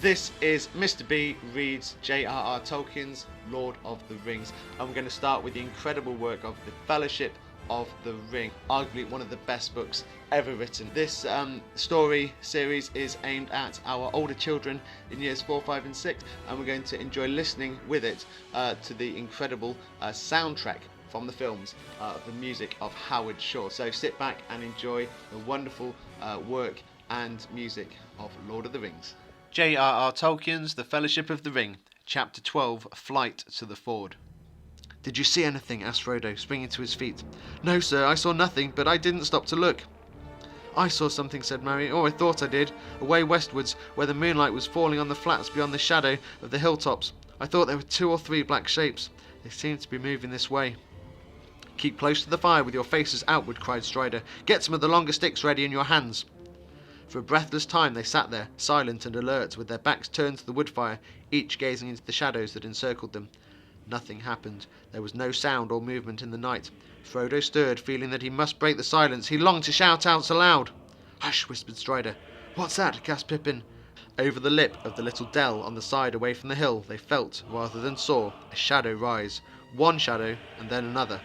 This is Mr. B reads J.R.R. Tolkien's Lord of the Rings, and we're going to start with the incredible work of The Fellowship of the Ring, arguably one of the best books ever written. This story series is aimed at our older children in years 4, 5 and 6, and we're going to enjoy listening with it to the incredible soundtrack from the films, the music of Howard Shore. So sit back and enjoy the wonderful work and music of Lord of the Rings. J.R.R. Tolkien's The Fellowship of the Ring, Chapter 12, Flight to the Ford. "Did you see anything?" asked Frodo, springing to his feet. "No, sir, I saw nothing, but I didn't stop to look." "I saw something," said Merry, "or I thought I did, away westwards, where the moonlight was falling on the flats beyond the shadow of the hilltops. I thought there were 2 or 3 black shapes. They seemed to be moving this way." "Keep close to the fire with your faces outward," cried Strider. "Get some of the longer sticks ready in your hands." For a breathless time they sat there, silent and alert, with their backs turned to the wood fire, each gazing into the shadows that encircled them. Nothing happened. There was no sound or movement in the night. Frodo stirred, feeling that he must break the silence. He longed to shout out aloud. "Hush!" whispered Strider. "What's that?" gasped Pippin. Over the lip of the little dell on the side away from the hill, they felt, rather than saw, a shadow rise. One shadow, and then another.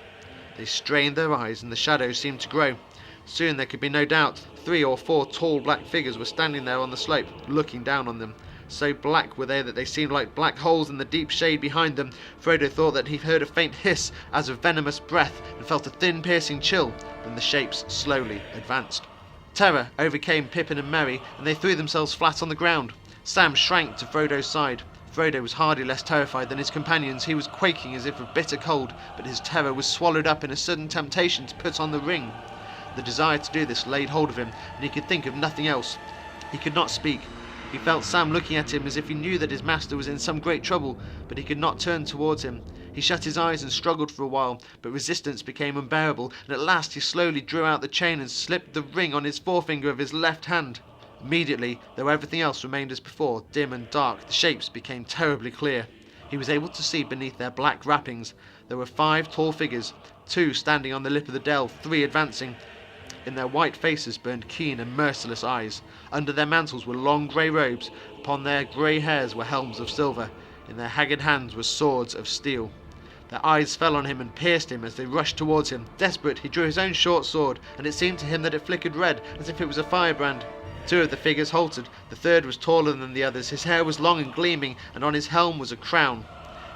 They strained their eyes, and the shadows seemed to grow. Soon there could be no doubt. 3 or 4 tall black figures were standing there on the slope, looking down on them. So black were they that they seemed like black holes in the deep shade behind them. Frodo thought that he heard a faint hiss as of venomous breath, and felt a thin piercing chill. Then the shapes slowly advanced. Terror overcame Pippin and Merry, and they threw themselves flat on the ground. Sam shrank to Frodo's side. Frodo was hardly less terrified than his companions. He was quaking as if of bitter cold, but his terror was swallowed up in a sudden temptation to put on the ring. The desire to do this laid hold of him, and he could think of nothing else. He could not speak. He felt Sam looking at him as if he knew that his master was in some great trouble, but he could not turn towards him. He shut his eyes and struggled for a while, but resistance became unbearable, and at last he slowly drew out the chain and slipped the ring on his forefinger of his left hand. Immediately, though everything else remained as before, dim and dark, the shapes became terribly clear. He was able to see beneath their black wrappings. There were 5 tall figures, 2 standing on the lip of the dell, 3 advancing. In their white faces burned keen and merciless eyes. Under their mantles were long grey robes. Upon their grey hairs were helms of silver. In their haggard hands were swords of steel. Their eyes fell on him and pierced him as they rushed towards him. Desperate, he drew his own short sword, and it seemed to him that it flickered red, as if it was a firebrand. 2 of the figures halted. The third was taller than the others. His hair was long and gleaming, and on his helm was a crown.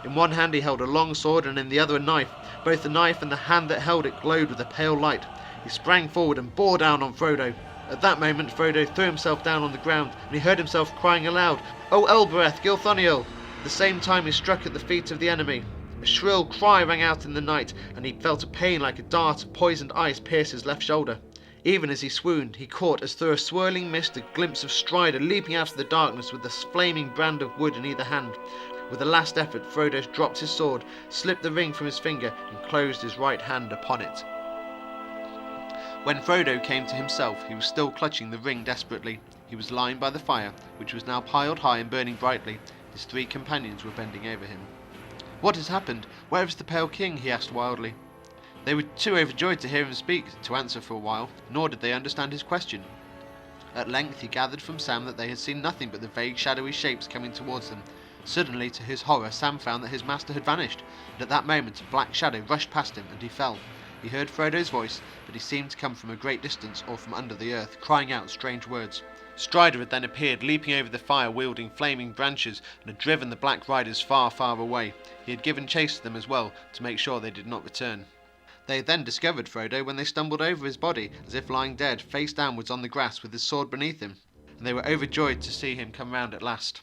In one hand he held a long sword, and in the other a knife. Both the knife and the hand that held it glowed with a pale light. He sprang forward and bore down on Frodo. At that moment Frodo threw himself down on the ground, and he heard himself crying aloud, "O Elbereth Gilthoniel!" At the same time he struck at the feet of the enemy. A shrill cry rang out in the night, and he felt a pain like a dart of poisoned ice pierce his left shoulder. Even as he swooned, he caught, as through a swirling mist, a glimpse of Strider leaping out of the darkness with a flaming brand of wood in either hand. With a last effort, Frodo dropped his sword, slipped the ring from his finger, and closed his right hand upon it. When Frodo came to himself, he was still clutching the ring desperately. He was lying by the fire, which was now piled high and burning brightly. His 3 companions were bending over him. "What has happened? Where is the Pale King?" he asked wildly. They were too overjoyed to hear him speak to answer for a while, nor did they understand his question. At length he gathered from Sam that they had seen nothing but the vague shadowy shapes coming towards them. Suddenly, to his horror, Sam found that his master had vanished, and at that moment a black shadow rushed past him, and he fell. He heard Frodo's voice, but he seemed to come from a great distance or from under the earth, crying out strange words. Strider had then appeared, leaping over the fire, wielding flaming branches, and had driven the black riders far, far away. He had given chase to them as well, to make sure they did not return. They had then discovered Frodo when they stumbled over his body, as if lying dead, face downwards on the grass with his sword beneath him, and they were overjoyed to see him come round at last.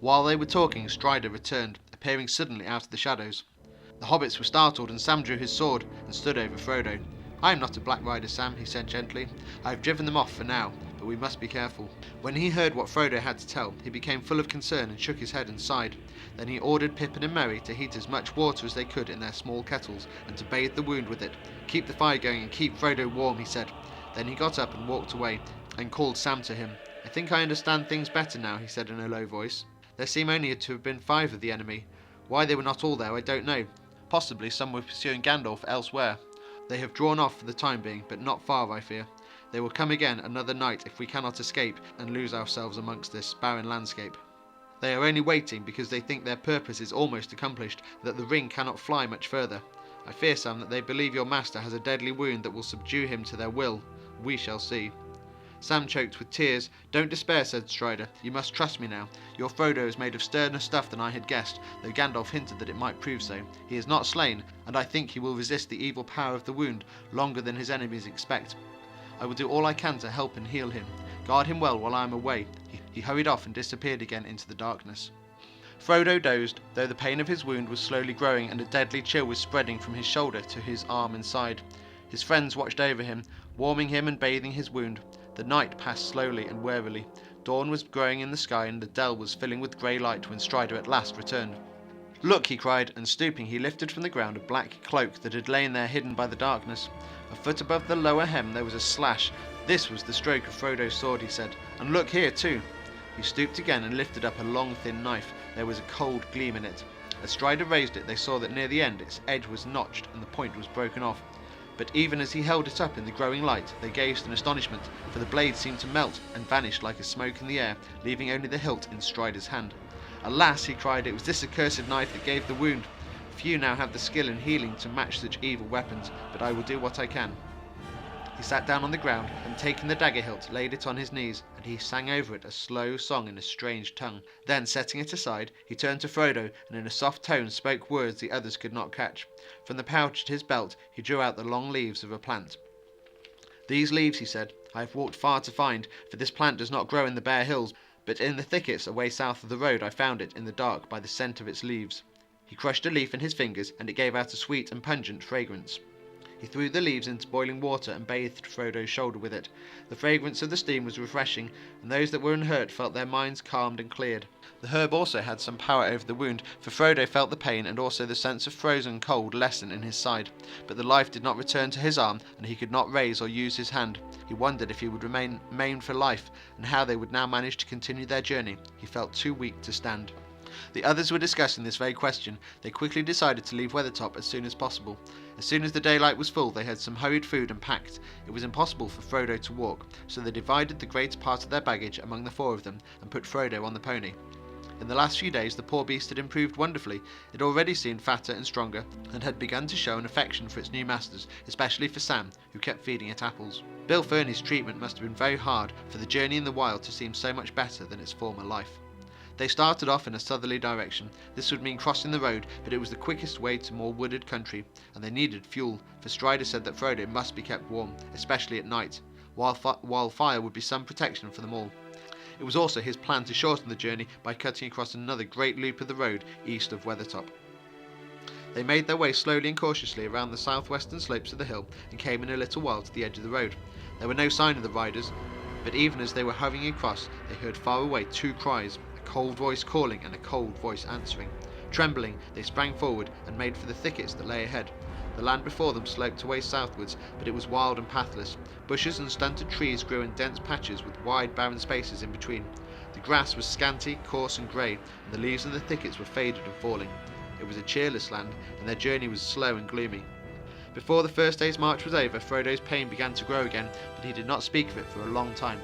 While they were talking, Strider returned, appearing suddenly out of the shadows. The hobbits were startled, and Sam drew his sword and stood over Frodo. "I am not a black rider, Sam," he said gently. "I have driven them off for now, but we must be careful." When he heard what Frodo had to tell, he became full of concern and shook his head and sighed. Then he ordered Pippin and Merry to heat as much water as they could in their small kettles, and to bathe the wound with it. "Keep the fire going and keep Frodo warm," he said. Then he got up and walked away, and called Sam to him. "I think I understand things better now," he said in a low voice. "There seem only to have been 5 of the enemy. Why they were not all there I don't know. Possibly some were pursuing Gandalf elsewhere. They have drawn off for the time being, but not far, I fear. They will come again another night if we cannot escape and lose ourselves amongst this barren landscape." They are only waiting because they think their purpose is almost accomplished, that the ring cannot fly much further. I fear, Sam, that they believe your master has a deadly wound that will subdue him to their will. We shall see." Sam choked with tears. "Don't despair," said Strider. "You must trust me now. Your Frodo is made of sterner stuff than I had guessed, though Gandalf hinted that it might prove so. He is not slain, and I think he will resist the evil power of the wound longer than his enemies expect. I will do all I can to help and heal him. Guard him well while I am away." He hurried off and disappeared again into the darkness. Frodo dozed, though the pain of his wound was slowly growing and a deadly chill was spreading from his shoulder to his arm and side. His friends watched over him, warming him and bathing his wound. The night passed slowly and wearily. Dawn was growing in the sky and the dell was filling with grey light when Strider at last returned. "Look," he cried, and stooping he lifted from the ground a black cloak that had lain there hidden by the darkness. A foot above the lower hem there was a slash. "This was the stroke of Frodo's sword," he said, "and look here too." He stooped again and lifted up a long thin knife. There was a cold gleam in it. As Strider raised it they saw that near the end its edge was notched and the point was broken off. But even as he held it up in the growing light, they gazed in astonishment, for the blade seemed to melt and vanish like a smoke in the air, leaving only the hilt in Strider's hand. "Alas," he cried, "it was this accursed knife that gave the wound. Few now have the skill in healing to match such evil weapons, but I will do what I can." He sat down on the ground, and taking the dagger hilt, laid it on his knees, and he sang over it a slow song in a strange tongue. Then, setting it aside, he turned to Frodo, and in a soft tone spoke words the others could not catch. From the pouch at his belt he drew out the long leaves of a plant. "These leaves," he said, "I have walked far to find, for this plant does not grow in the bare hills, but in the thickets away south of the road I found it in the dark by the scent of its leaves." He crushed a leaf in his fingers, and it gave out a sweet and pungent fragrance. He threw the leaves into boiling water and bathed Frodo's shoulder with it. The fragrance of the steam was refreshing, and those that were unhurt felt their minds calmed and cleared. The herb also had some power over the wound, for Frodo felt the pain and also the sense of frozen cold lessen in his side. But the life did not return to his arm, and he could not raise or use his hand. He wondered if he would remain maimed for life, and how they would now manage to continue their journey. He felt too weak to stand. The others were discussing this very question. They quickly decided to leave Weathertop as soon as possible. As soon as the daylight was full, they had some hurried food and packed. It was impossible for Frodo to walk, so they divided the greater part of their baggage among the four of them and put Frodo on the pony. In the last few days the poor beast had improved wonderfully. It already seemed fatter and stronger, and had begun to show an affection for its new masters, especially for Sam, who kept feeding it apples. Bill Ferny's treatment must have been very hard for the journey in the wild to seem so much better than its former life. They started off in a southerly direction. This would mean crossing the road, but it was the quickest way to more wooded country, and they needed fuel, for Strider said that Frodo must be kept warm, especially at night, while fire would be some protection for them all. It was also his plan to shorten the journey by cutting across another great loop of the road east of Weathertop. They made their way slowly and cautiously around the southwestern slopes of the hill and came in a little while to the edge of the road. There were no sign of the riders, but even as they were hurrying across, they heard far away two cries, a cold voice calling and a cold voice answering. Trembling, they sprang forward and made for the thickets that lay ahead. The land before them sloped away southwards, but it was wild and pathless. Bushes and stunted trees grew in dense patches with wide barren spaces in between. The grass was scanty, coarse and grey, and the leaves in the thickets were faded and falling. It was a cheerless land, and their journey was slow and gloomy. Before the first day's march was over, Frodo's pain began to grow again, but he did not speak of it for a long time.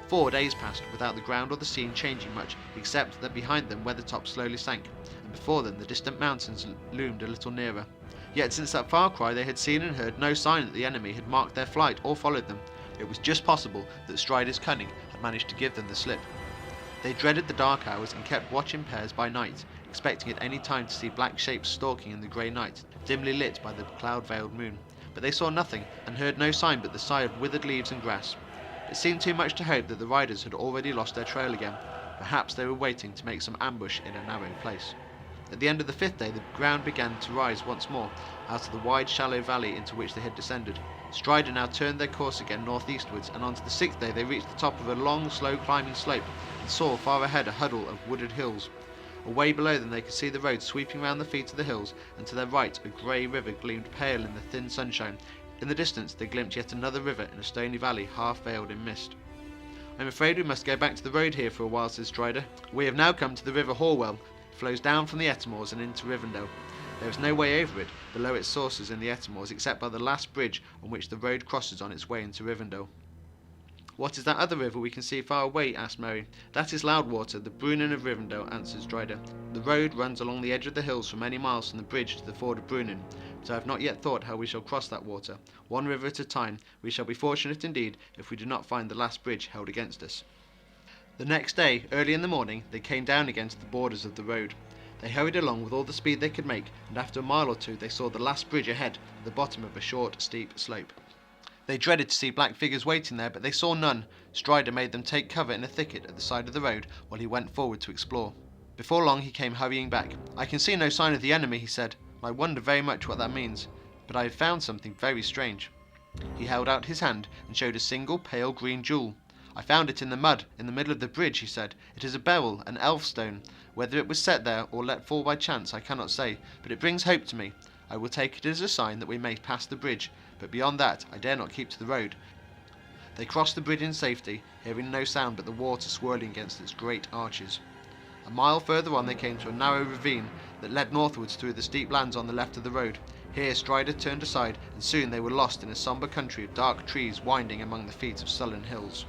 4 days passed without the ground or the scene changing much, except that behind them Weathertop slowly sank, and before them the distant mountains loomed a little nearer. Yet since that far cry they had seen and heard no sign that the enemy had marked their flight or followed them. It was just possible that Strider's cunning had managed to give them the slip. They dreaded the dark hours and kept watch in pairs by night, expecting at any time to see black shapes stalking in the grey night, dimly lit by the cloud-veiled moon. But they saw nothing, and heard no sign but the sigh of withered leaves and grass. It seemed too much to hope that the riders had already lost their trail again. Perhaps they were waiting to make some ambush in a narrow place. At the end of the 5th day the ground began to rise once more out of the wide shallow valley into which they had descended. Strider now turned their course again northeastwards, and on to the 6th day they reached the top of a long, slow climbing slope and saw far ahead a huddle of wooded hills. Away below them they could see the road sweeping round the feet of the hills, and to their right a grey river gleamed pale in the thin sunshine. In the distance they glimpsed yet another river in a stony valley half veiled in mist. "I'm afraid we must go back to the road here for a while," said Strider. "We have now come to the river Horwell. It flows down from the Ettamores and into Rivendell. There is no way over it, below its sources in the Ettamores, except by the last bridge on which the road crosses on its way into Rivendell." "What is that other river we can see far away?" asked Mary. "That is Loudwater, the Brunnen of Rivendell," answered Strider. "The road runs along the edge of the hills for many miles from the bridge to the ford of Brunnen, but I have not yet thought how we shall cross that water. One river at a time. We shall be fortunate indeed if we do not find the last bridge held against us." The next day, early in the morning, they came down again to the borders of the road. They hurried along with all the speed they could make, and after a mile or two they saw the last bridge ahead, at the bottom of a short, steep slope. They dreaded to see black figures waiting there, but they saw none. Strider made them take cover in a thicket at the side of the road while he went forward to explore. Before long he came hurrying back. "I can see no sign of the enemy," he said. "I wonder very much what that means, but I have found something very strange." He held out his hand and showed a single pale green jewel. "I found it in the mud, in the middle of the bridge," he said. "It is a beryl, an elf stone. Whether it was set there or let fall by chance I cannot say, but it brings hope to me. I will take it as a sign that we may pass the bridge, but beyond that I dare not keep to the road." They crossed the bridge in safety, hearing no sound but the water swirling against its great arches. A mile further on they came to a narrow ravine that led northwards through the steep lands on the left of the road. Here Strider turned aside, and soon they were lost in a sombre country of dark trees winding among the feet of sullen hills.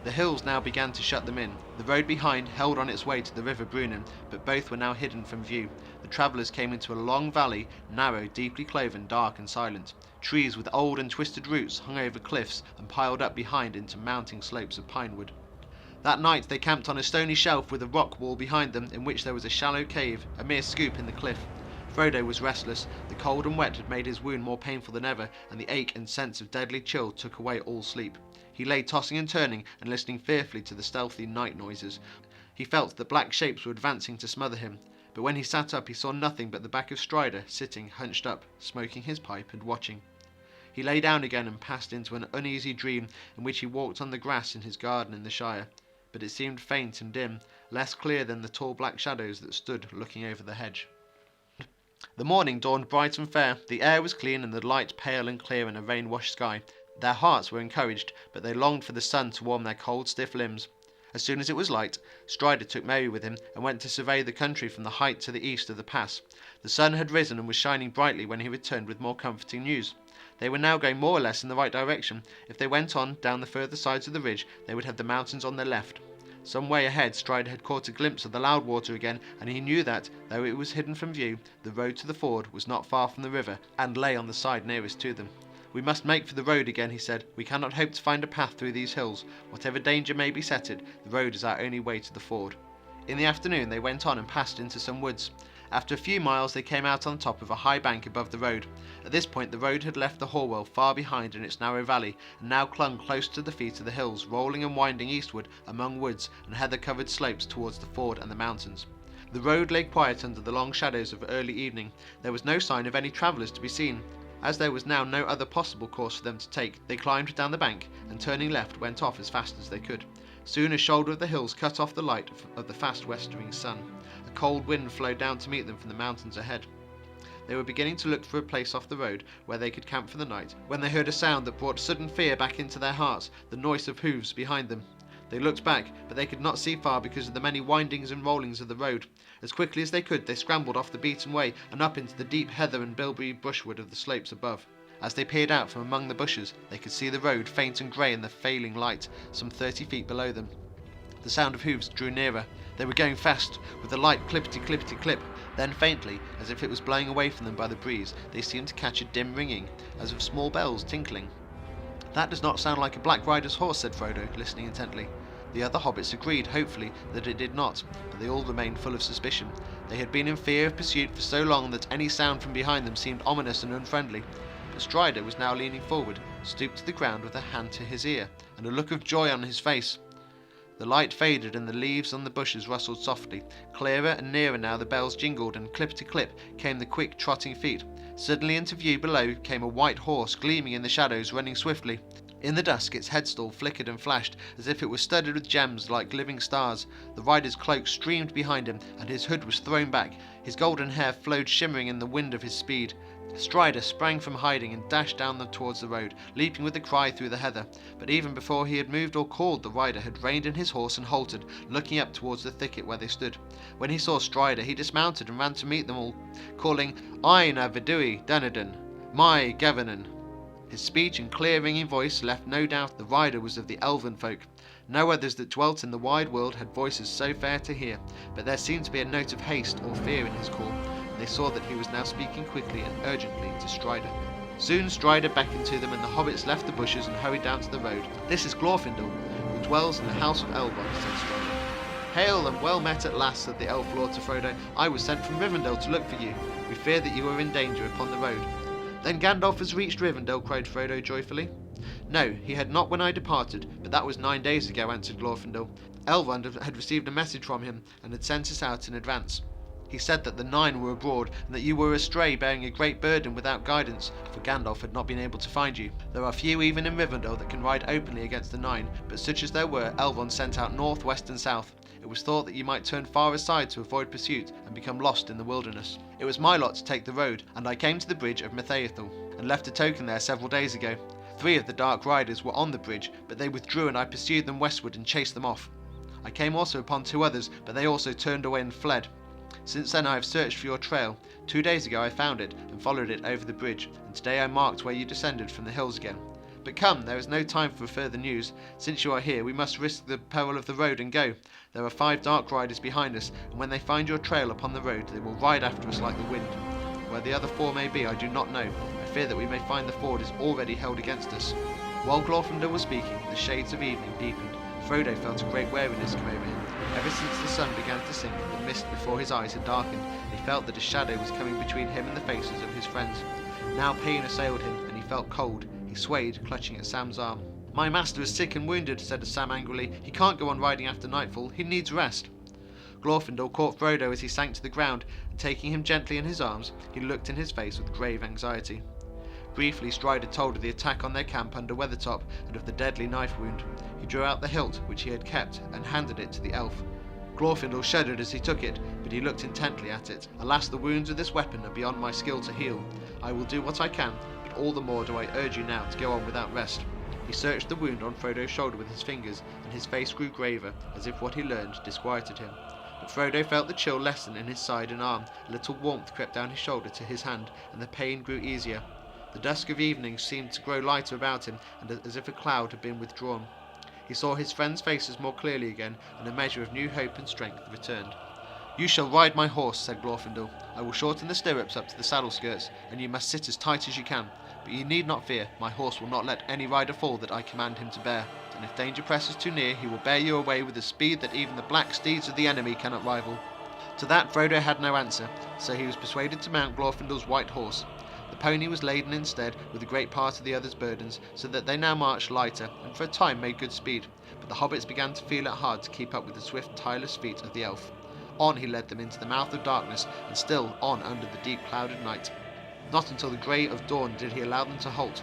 The hills now began to shut them in. The road behind held on its way to the river Brunnen, but both were now hidden from view. The travellers came into a long valley, narrow, deeply cloven, dark and silent. Trees with old and twisted roots hung over cliffs and piled up behind into mounting slopes of pinewood. That night they camped on a stony shelf with a rock wall behind them in which there was a shallow cave, a mere scoop in the cliff. Frodo was restless. The cold and wet had made his wound more painful than ever, and the ache and sense of deadly chill took away all sleep. He lay tossing and turning and listening fearfully to the stealthy night noises. He felt that black shapes were advancing to smother him, but when he sat up he saw nothing but the back of Strider sitting hunched up, smoking his pipe and watching. He lay down again and passed into an uneasy dream in which he walked on the grass in his garden in the Shire, but it seemed faint and dim, less clear than the tall black shadows that stood looking over the hedge. The morning dawned bright and fair. The air was clean and the light pale and clear in a rain-washed sky. Their hearts were encouraged, but they longed for the sun to warm their cold, stiff limbs. As soon as it was light, Strider took Mary with him and went to survey the country from the height to the east of the pass. The sun had risen and was shining brightly when he returned with more comforting news. They were now going more or less in the right direction. If they went on down the further sides of the ridge, they would have the mountains on their left. Some way ahead, Strider had caught a glimpse of the Loudwater again, and he knew that, though it was hidden from view, the road to the ford was not far from the river, and lay on the side nearest to them. "We must make for the road again," he said. "We cannot hope to find a path through these hills. Whatever danger may beset it, the road is our only way to the ford." In the afternoon they went on and passed into some woods. After a few miles they came out on top of a high bank above the road. At this point the road had left the Horwell far behind in its narrow valley, and now clung close to the feet of the hills, rolling and winding eastward among woods and heather-covered slopes towards the ford and the mountains. The road lay quiet under the long shadows of early evening. There was no sign of any travellers to be seen. As there was now no other possible course for them to take, they climbed down the bank, and turning left went off as fast as they could. Soon a shoulder of the hills cut off the light of the fast westering sun. A cold wind flowed down to meet them from the mountains ahead. They were beginning to look for a place off the road where they could camp for the night, when they heard a sound that brought sudden fear back into their hearts, the noise of hooves behind them. They looked back, but they could not see far because of the many windings and rollings of the road. As quickly as they could, they scrambled off the beaten way and up into the deep heather and bilberry brushwood of the slopes above. As they peered out from among the bushes, they could see the road, faint and grey in the failing light, some 30 feet below them. The sound of hooves drew nearer. They were going fast, with the light clippity-clippity-clip. Then faintly, as if it was blowing away from them by the breeze, they seemed to catch a dim ringing, as of small bells tinkling. "That does not sound like a Black Rider's horse," said Frodo, listening intently. The other hobbits agreed, hopefully, that it did not, but they all remained full of suspicion. They had been in fear of pursuit for so long that any sound from behind them seemed ominous and unfriendly. But Strider was now leaning forward, stooped to the ground with a hand to his ear, and a look of joy on his face. The light faded and the leaves on the bushes rustled softly. Clearer and nearer now the bells jingled, and clip-to-clip came the quick trotting feet. Suddenly into view below came a white horse, gleaming in the shadows, running swiftly. In the dusk its headstall flickered and flashed, as if it was studded with gems like living stars. The rider's cloak streamed behind him, and his hood was thrown back. His golden hair flowed shimmering in the wind of his speed. Strider sprang from hiding and dashed down towards the road, leaping with a cry through the heather. But even before he had moved or called, the rider had reined in his horse and halted, looking up towards the thicket where they stood. When he saw Strider, he dismounted and ran to meet them all, calling, "Aina Vidui Dunedain, my Gavinan." His speech and clear ringing voice left no doubt the rider was of the elven folk. No others that dwelt in the wide world had voices so fair to hear, but there seemed to be a note of haste or fear in his call, and they saw that he was now speaking quickly and urgently to Strider. Soon Strider beckoned to them, and the hobbits left the bushes and hurried down to the road. "This is Glorfindel, who dwells in the house of Elrond," said Strider. "Hail, and well met at last," said the elf lord to Frodo. "I was sent from Rivendell to look for you. We fear that you are in danger upon the road." "Then Gandalf has reached Rivendell?" cried Frodo joyfully. "No, he had not when I departed, but that was 9 days ago," answered Glorfindel. "Elrond had received a message from him, and had sent us out in advance. He said that the Nine were abroad, and that you were astray, bearing a great burden without guidance, for Gandalf had not been able to find you. There are few even in Rivendell that can ride openly against the Nine, but such as there were, Elrond sent out north, west and south. It was thought that you might turn far aside to avoid pursuit, and become lost in the wilderness. It was my lot to take the road, and I came to the bridge of Methaethel, and left a token there several days ago. 3 of the dark riders were on the bridge, but they withdrew, and I pursued them westward and chased them off. I came also upon 2 others, but they also turned away and fled. Since then I have searched for your trail. 2 days ago I found it, and followed it over the bridge, and today I marked where you descended from the hills again. But come, there is no time for further news. Since you are here, we must risk the peril of the road and go. There are 5 dark riders behind us, and when they find your trail upon the road, they will ride after us like the wind. Where the other 4 may be, I do not know. I fear that we may find the ford is already held against us." While Glorfindel was speaking, the shades of evening deepened. Frodo felt a great weariness come over him. Ever since the sun began to sink, the mist before his eyes had darkened, and he felt that a shadow was coming between him and the faces of his friends. Now pain assailed him, and he felt cold. He swayed, clutching at Sam's arm. "My master is sick and wounded," said Sam angrily. "He can't go on riding after nightfall. He needs rest." Glorfindel caught Frodo as he sank to the ground, and taking him gently in his arms, he looked in his face with grave anxiety. Briefly Strider told of the attack on their camp under Weathertop, and of the deadly knife wound. He drew out the hilt, which he had kept, and handed it to the elf. Glorfindel shuddered as he took it, but he looked intently at it. "Alas, the wounds of this weapon are beyond my skill to heal. I will do what I can, but all the more do I urge you now to go on without rest." He searched the wound on Frodo's shoulder with his fingers, and his face grew graver, as if what he learned disquieted him. But Frodo felt the chill lessen in his side and arm. A little warmth crept down his shoulder to his hand, and the pain grew easier. The dusk of evening seemed to grow lighter about him, and as if a cloud had been withdrawn. He saw his friends' faces more clearly again, and a measure of new hope and strength returned. "You shall ride my horse," said Glorfindel. "I will shorten the stirrups up to the saddle skirts, and you must sit as tight as you can. But you need not fear, my horse will not let any rider fall that I command him to bear, and if danger presses too near, he will bear you away with a speed that even the black steeds of the enemy cannot rival." To that Frodo had no answer, so he was persuaded to mount Glorfindel's white horse. The pony was laden instead with a great part of the others' burdens, so that they now marched lighter, and for a time made good speed. But the hobbits began to feel it hard to keep up with the swift, tireless feet of the elf. On he led them into the mouth of darkness, and still on under the deep clouded night. Not until the grey of dawn did he allow them to halt.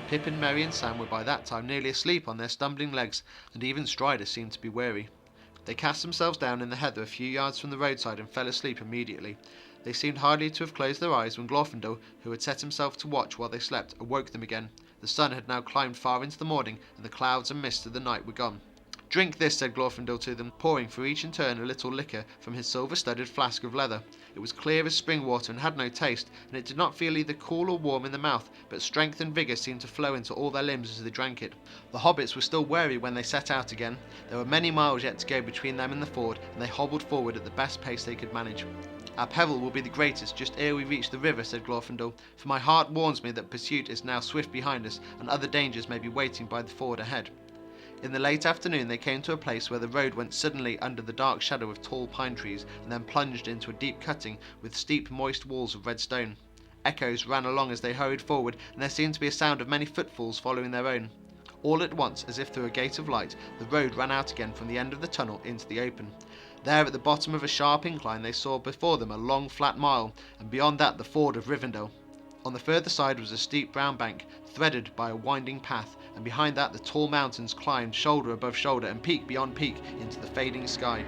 Pippin, Merry and Sam were by that time nearly asleep on their stumbling legs, and even Strider seemed to be weary. They cast themselves down in the heather a few yards from the roadside and fell asleep immediately. They seemed hardly to have closed their eyes when Glorfindel, who had set himself to watch while they slept, awoke them again. The sun had now climbed far into the morning, and the clouds and mists of the night were gone. "Drink this," said Glorfindel to them, pouring for each in turn a little liquor from his silver-studded flask of leather. It was clear as spring water and had no taste, and it did not feel either cool or warm in the mouth, but strength and vigour seemed to flow into all their limbs as they drank it. The hobbits were still weary when they set out again. There were many miles yet to go between them and the ford, and they hobbled forward at the best pace they could manage. "Our peril will be the greatest just ere we reach the river," said Glorfindel, "for my heart warns me that pursuit is now swift behind us, and other dangers may be waiting by the ford ahead." In the late afternoon they came to a place where the road went suddenly under the dark shadow of tall pine trees, and then plunged into a deep cutting with steep moist walls of red stone. Echoes ran along as they hurried forward, and there seemed to be a sound of many footfalls following their own. All at once, as if through a gate of light, the road ran out again from the end of the tunnel into the open. There at the bottom of a sharp incline they saw before them a long flat mile, and beyond that the ford of Rivendell. On the further side was a steep brown bank, threaded by a winding path, and behind that the tall mountains climbed shoulder above shoulder and peak beyond peak into the fading sky.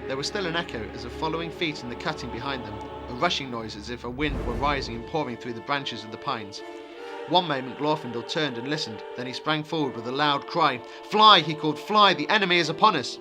There was still an echo as of following feet in the cutting behind them, a rushing noise as if a wind were rising and pouring through the branches of the pines. One moment Glorfindel turned and listened, then he sprang forward with a loud cry. "Fly!" he called. "Fly! The enemy is upon us!"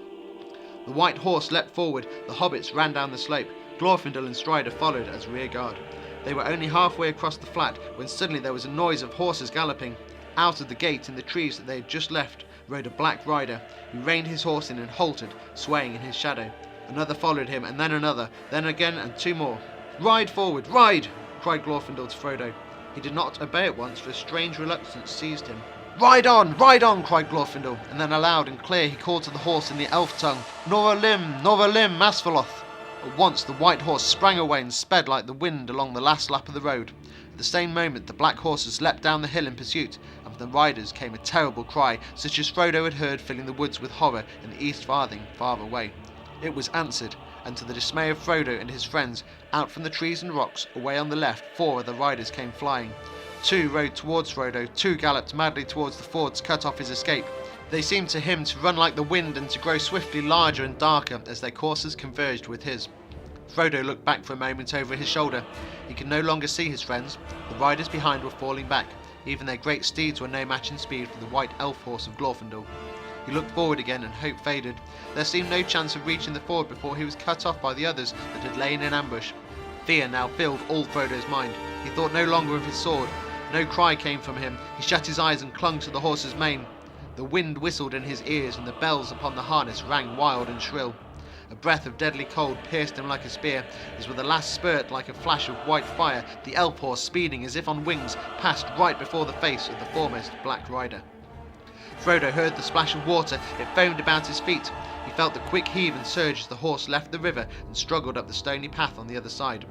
The white horse leapt forward, the hobbits ran down the slope. Glorfindel and Strider followed as rear guard. They were only halfway across the flat when suddenly there was a noise of horses galloping. Out of the gate in the trees that they had just left rode a black rider, who reined his horse in and halted, swaying in his shadow. Another followed him, and then another, then again, and two more. "Ride forward, ride!" cried Glorfindel to Frodo. He did not obey at once, for a strange reluctance seized him. Ride on, cried Glorfindel, and then aloud and clear he called to the horse in the elf tongue, Nor a limb, Masfaloth! At once the white horse sprang away and sped like the wind along the last lap of the road. At the same moment the black horses leapt down the hill in pursuit, and from the riders came a terrible cry, such as Frodo had heard filling the woods with horror in the East Farthing far away. It was answered, and to the dismay of Frodo and his friends, out from the trees and rocks, away on the left, 4 of the riders came flying. 2 rode towards Frodo, 2 galloped madly towards the ford to cut off his escape. They seemed to him to run like the wind and to grow swiftly larger and darker as their courses converged with his. Frodo looked back for a moment over his shoulder. He could no longer see his friends. The riders behind were falling back. Even their great steeds were no match in speed for the white elf horse of Glorfindel. He looked forward again and hope faded. There seemed no chance of reaching the ford before he was cut off by the others that had lain in ambush. Fear now filled all Frodo's mind. He thought no longer of his sword. No cry came from him. He shut his eyes and clung to the horse's mane. The wind whistled in his ears and the bells upon the harness rang wild and shrill. A breath of deadly cold pierced him like a spear, as with a last spurt like a flash of white fire, the elf horse, speeding as if on wings, passed right before the face of the foremost black rider. Frodo heard the splash of water. It foamed about his feet. He felt the quick heave and surge as the horse left the river and struggled up the stony path on the other side.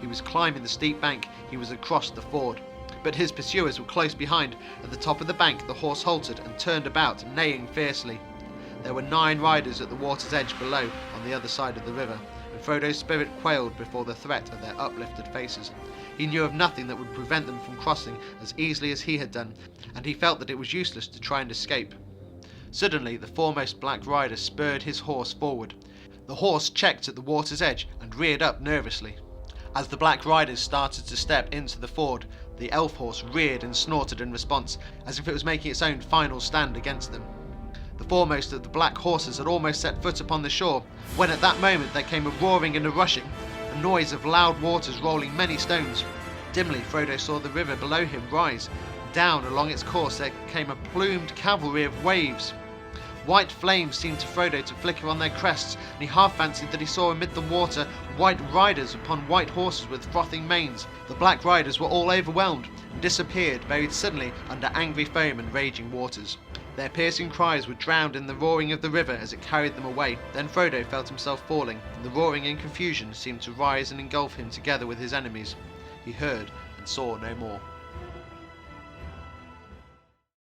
He was climbing the steep bank. He was across the ford. But his pursuers were close behind. At the top of the bank the horse halted and turned about, neighing fiercely. There were 9 riders at the water's edge below, on the other side of the river, and Frodo's spirit quailed before the threat of their uplifted faces. He knew of nothing that would prevent them from crossing as easily as he had done, and he felt that it was useless to try and escape. Suddenly the foremost black rider spurred his horse forward. The horse checked at the water's edge and reared up nervously. As the black riders started to step into the ford, the elf horse reared and snorted in response, as if it was making its own final stand against them. The foremost of the black horses had almost set foot upon the shore, when at that moment there came a roaring and a rushing, a noise of loud waters rolling many stones. Dimly Frodo saw the river below him rise. Down along its course there came a plumed cavalry of waves. White flames seemed to Frodo to flicker on their crests, and he half fancied that he saw amid the water white riders upon white horses with frothing manes. The black riders were all overwhelmed, and disappeared, buried suddenly under angry foam and raging waters. Their piercing cries were drowned in the roaring of the river as it carried them away. Then Frodo felt himself falling, and the roaring and confusion seemed to rise and engulf him together with his enemies. He heard and saw no more.